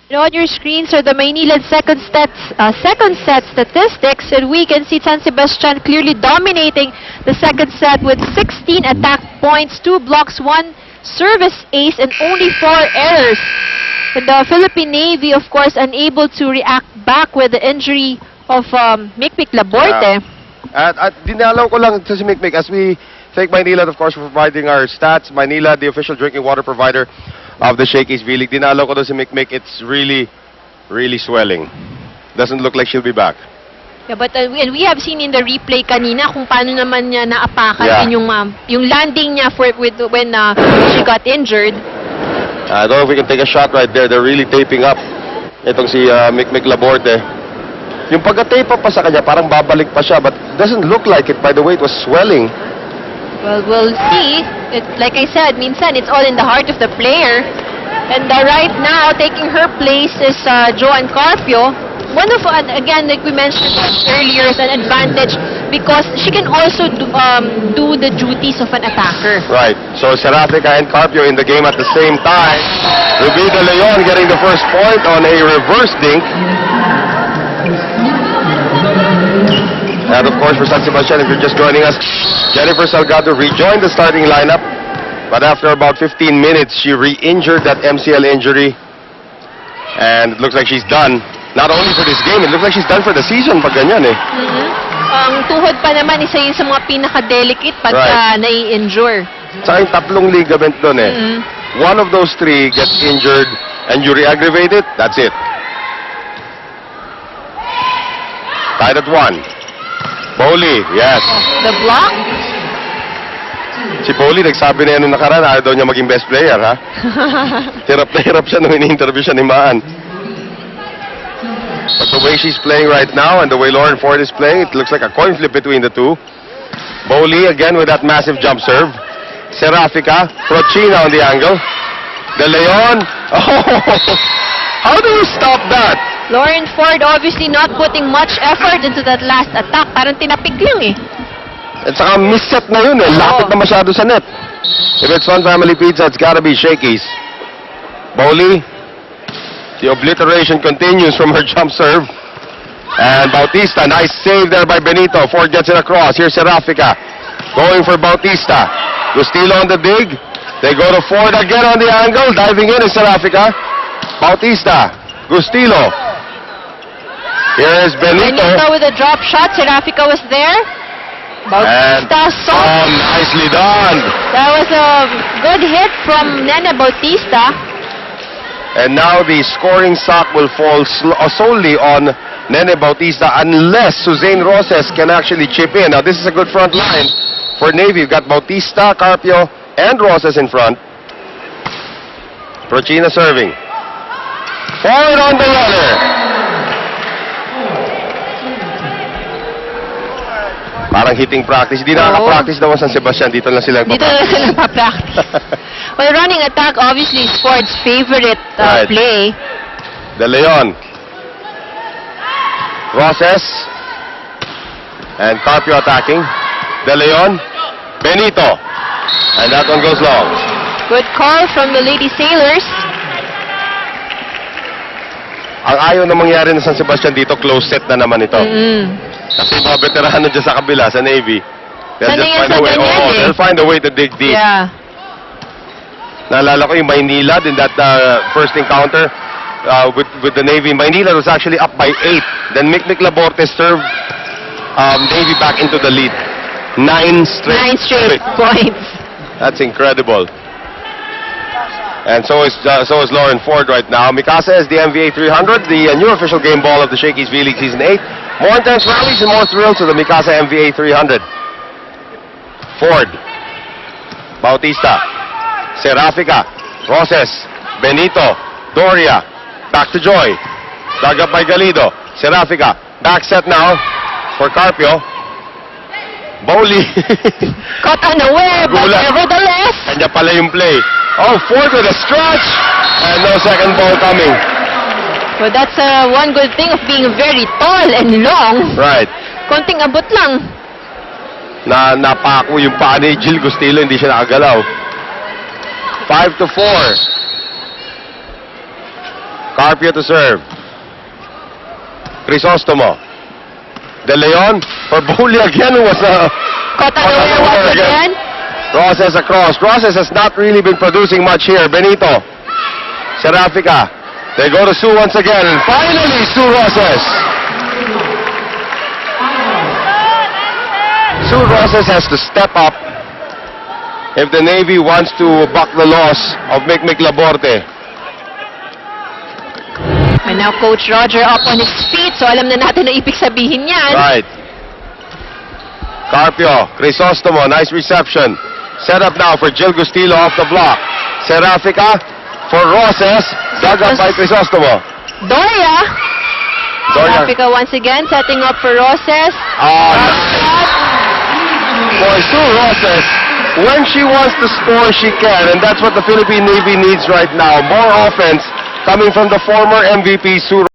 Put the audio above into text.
On your screens are the Maynilad second set statistics, and we can see San Sebastian clearly dominating the second set with 16 attack points, 2 blocks, 1 service ace, and only 4 errors. And the Philippine Navy, of course, unable to react back with the injury of Mikmik Laborte. At dinalaw ko lang sa si Mikmik as we thank Maynilad, of course, for providing our stats. Maynilad, the official drinking water provider of the Shakey's V-League. Dinalaw ko doon si Mikmik. It's really, really swelling. Doesn't look like she'll be back. Yeah, but and we have seen in the replay kanina kung paano naman niya naapakan din yung landing niya when she got injured. I don't know if we can take a shot right there. They're really taping up itong si Mikmik Laborte. Yung pagka-tape up pa sa kanya, parang babalik pa siya, but doesn't look like it by the way it was swelling. Well, we'll see. Like I said, minsan it's all in the heart of the player. And right now, taking her place is Joanne Carpio. One of, again, like we mentioned earlier, is an advantage because she can also do the duties of an attacker. Right. So Serafika and Carpio in the game at the same time. Ruby De Leon getting the first point on a reverse dink. And of course, for San Sebastian, if you're just joining us, Jennifer Salgado rejoined the starting lineup. But after about 15 minutes, she re-injured that MCL injury. And it looks like she's done. Not only for this game, it looks like she's done for the season pag ganyan eh. Ang tuhod pa naman, isa yun sa mga pinaka-delicate pagka nai-injure. Sa yung tatlong ligament doon eh. One of those three gets injured and you re-aggravate it, that's it. Tied at 1. Bowley, yes. The block? Si Bowley, nagsabi na yan nung nakaraan, ayaw daw niya maging best player, ha? Hirap na hirap siya nung ini-interview siya ni Maan. But the way she's playing right now and the way Lauren Ford is playing, it looks like a coin flip between the two. Bowley again with that massive jump serve. Serafika, Prochina on the angle. De Leon, oh! How do you stop that? Lauren Ford obviously not putting much effort into that last attack. Parang tinapik lang eh. At saka misset na yun eh. Lapit na masyado sa net. If it's Fun Family Pizza, it's gotta be Shakey's. Bowley. The obliteration continues from her jump serve. And Bautista, nice save there by Benito. Ford gets it across. Here's Serafika. Going for Bautista. Gustilo on the dig. They go to Ford again on the angle. Diving in is Serafika. Bautista. Gustilo. Here is Benito. Benito with a drop shot. Serafika was there. Bautista saw. Oh, nicely done. That was a good hit from Nene Bautista. And now the scoring sock will fall solely on Nene Bautista unless Suzanne Roses can actually chip in. Now this is a good front line for Navy. You've got Bautista, Carpio, and Roses in front. Prochina serving. Forward on the runner. Parang hitting practice. Hindi nakaka-practice naman San Sebastian. Dito lang sila Dito lang sila pa-practice. Well, running attack obviously is Ford's favorite play. De Leon. Roses. And Carpio attacking. De Leon. Benito. And that one goes long. Good call from the Lady Sailors. Ang ayaw na mangyari na San Sebastian dito, close set na naman ito. Kasi mga veterano dyan sa kabila, sa Navy. They'll just find a way. They'll find a way to dig deep. Yeah. Naalala ko yung Maynilad in that first encounter with the Navy. Maynilad was actually up by 8. Then Mikmik Laborte served Navy back into the lead. 9 straight points. That's incredible. And so is Lauren Ford right now. Mikasa is the MVA 300, the new official game ball of the Shakey's V-League Season 8. More intense rallies and more thrills with the Mikasa MVA 300. Ford. Bautista. Serafika. Roses. Benito. Doria. Back to Joy. Dug up by Galido. Serafika. Back set now for Carpio. Bowley. Caught unaware, but nevertheless. Kanya pala yung play. Oh, Ford with a stretch. And no second ball coming. Well, that's one good thing of being very tall and long. Right. Konting abot lang. Napako yung paa ni Jill Gustilo, hindi siya nakagalaw. 5-4. Carpio to serve. Crisostomo. De Leon for Bully again, who was Caught unaware once again. Roses across. Roses has not really been producing much here. Benito. Serafica. They go to Sue once again. And finally, Sue Roses. Sue Roses has to step up if the Navy wants to buck the loss of Mikmik Laborte. And now Coach Roger up on his feet, so alam na natin na ibig sabihin yan. Right. Carpio, Crisostomo, nice reception. Set up now for Jill Gustilo off the block. Serafica for Roses, dug up by Crisostomo. Doria. Doria. Africa once again setting up for Roses. Boy, Sue Roses, when she wants to score, she can, and that's what the Philippine Navy needs right now. More offense coming from the former MVP, Sue